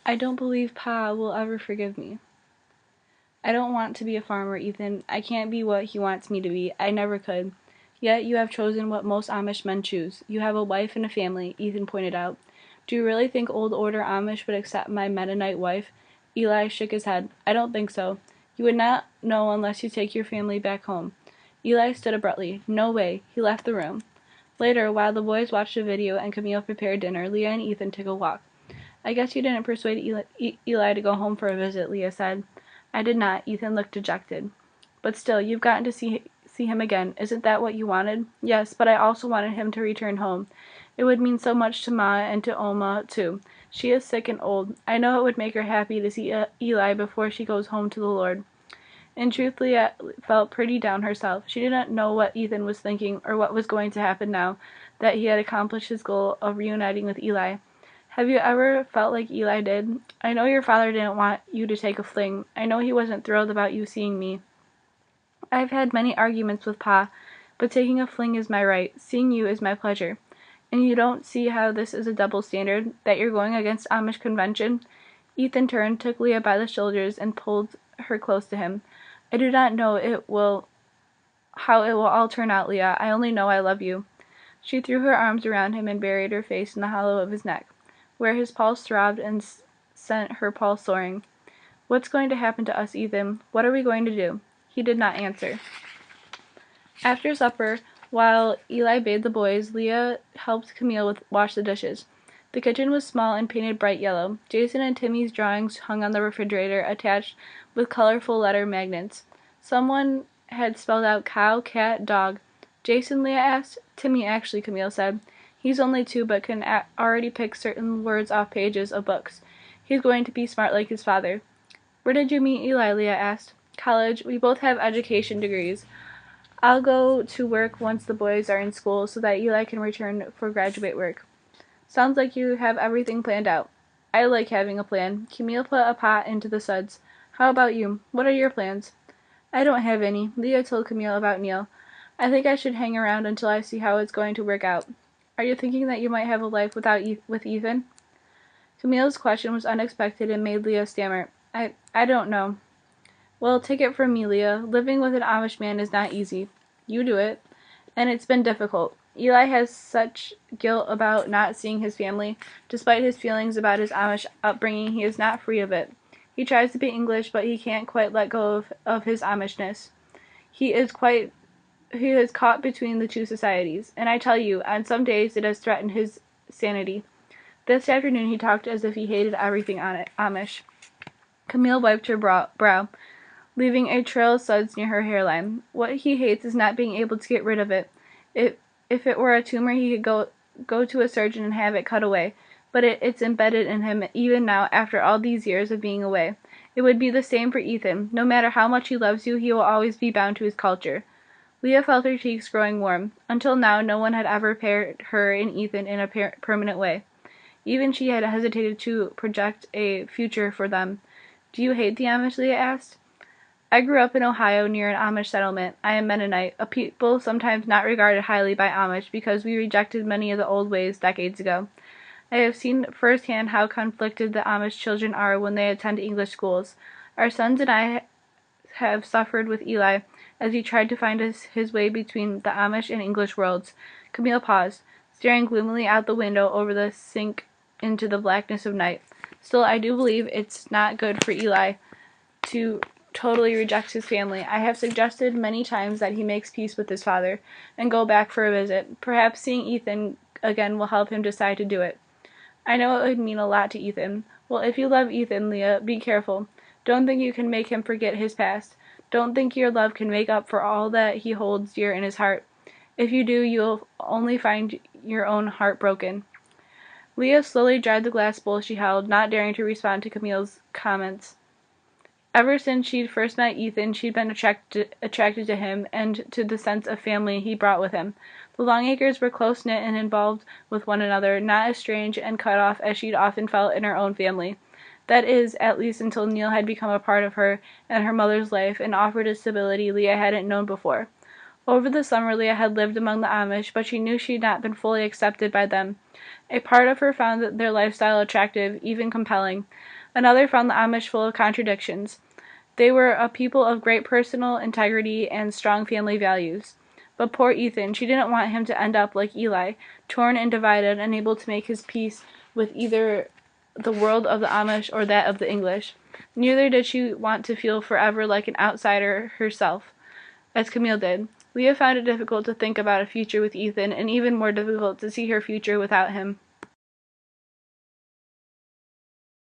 I don't believe Pa will ever forgive me. I don't want to be a farmer, Ethan. I can't be what he wants me to be. I never could. Yet you have chosen what most Amish men choose. You have a wife and a family, Ethan pointed out. Do you really think old order Amish would accept my Mennonite wife? Eli shook his head. I don't think so. You would not know unless you take your family back home. Eli stood abruptly. No way. He left the room. Later, while the boys watched a video and Camille prepared dinner, Leah and Ethan took a walk. I guess you didn't persuade Eli to go home for a visit, Leah said. I did not. Ethan looked dejected. But still, you've gotten to see him again. Isn't that what you wanted? Yes, but I also wanted him to return home. It would mean so much to Ma and to Oma, too. She is sick and old. I know it would make her happy to see Eli before she goes home to the Lord. In truth, Leah felt pretty down herself. She did not know what Ethan was thinking or what was going to happen now that he had accomplished his goal of reuniting with Eli. Have you ever felt like Eli did? I know your father didn't want you to take a fling. I know he wasn't thrilled about you seeing me. I've had many arguments with Pa, but taking a fling is my right. Seeing you is my pleasure. And you don't see how this is a double standard, that you're going against Amish convention? Ethan turned, took Leah by the shoulders, and pulled her close to him. I do not know how it will all turn out, Leah. I only know I love you. She threw her arms around him and buried her face in the hollow of his neck, where his pulse throbbed and sent her pulse soaring. What's going to happen to us, Ethan? What are we going to do? He did not answer. After supper, while Eli bathed the boys, Leah helped Camille wash the dishes. The kitchen was small and painted bright yellow. Jason and Timmy's drawings hung on the refrigerator, attached with colorful letter magnets. Someone had spelled out cow, cat, dog. Jason, Leah asked. Timmy, actually, Camille said. He's only 2, but can already pick certain words off pages of books. He's going to be smart like his father. Where did you meet Eli? Leah asked. College. We both have education degrees. I'll go to work once the boys are in school so that Eli can return for graduate work. Sounds like you have everything planned out. I like having a plan. Camille put a pot into the suds. How about you? What are your plans? I don't have any. Leah told Camille about Neil. I think I should hang around until I see how it's going to work out. Are you thinking that you might have a life with Ethan? Camille's question was unexpected and made Leah stammer. I don't know. Well, take it from me, Leah. Living with an Amish man is not easy. You do it. And it's been difficult. Eli has such guilt about not seeing his family. Despite his feelings about his Amish upbringing, he is not free of it. He tries to be English, but he can't quite let go of his Amishness. He is caught between the two societies, and I tell you, on some days it has threatened his sanity. This afternoon he talked as if he hated everything on it, Amish. Camille wiped her brow, leaving a trail of suds near her hairline. What he hates is not being able to get rid of it. If it were a tumor, he could go to a surgeon and have it cut away. But it's embedded in him even now after all these years of being away. It would be the same for Ethan. No matter how much he loves you, he will always be bound to his culture. Leah felt her cheeks growing warm. Until now, no one had ever paired her and Ethan in a permanent way. Even she had hesitated to project a future for them. Do you hate the Amish? Leah asked. I grew up in Ohio near an Amish settlement. I am Mennonite, a people sometimes not regarded highly by Amish because we rejected many of the old ways decades ago. I have seen firsthand how conflicted the Amish children are when they attend English schools. Our sons and I have suffered with Eli as he tried to find his way between the Amish and English worlds. Camille paused, staring gloomily out the window over the sink into the blackness of night. Still, I do believe it's not good for Eli to totally reject his family. I have suggested many times that he makes peace with his father and go back for a visit. Perhaps seeing Ethan again will help him decide to do it. I know it would mean a lot to Ethan. Well, if you love Ethan, Leah, be careful. Don't think you can make him forget his past. Don't think your love can make up for all that he holds dear in his heart. If you do, you'll only find your own heart broken. Leah slowly dried the glass bowl she held, not daring to respond to Camille's comments. Ever since she'd first met Ethan, she'd been attracted to him and to the sense of family he brought with him. The Longacres were close-knit and involved with one another, not as strange and cut off as she'd often felt in her own family. That is, at least until Neil had become a part of her and her mother's life and offered a stability Leah hadn't known before. Over the summer, Leah had lived among the Amish, but she knew she had not been fully accepted by them. A part of her found their lifestyle attractive, even compelling. Another found the Amish full of contradictions. They were a people of great personal integrity and strong family values. But poor Ethan, she didn't want him to end up like Eli, torn and divided, unable to make his peace with either the world of the Amish or that of the English. Neither did she want to feel forever like an outsider herself, as Camille did. Leah found it difficult to think about a future with Ethan, and even more difficult to see her future without him.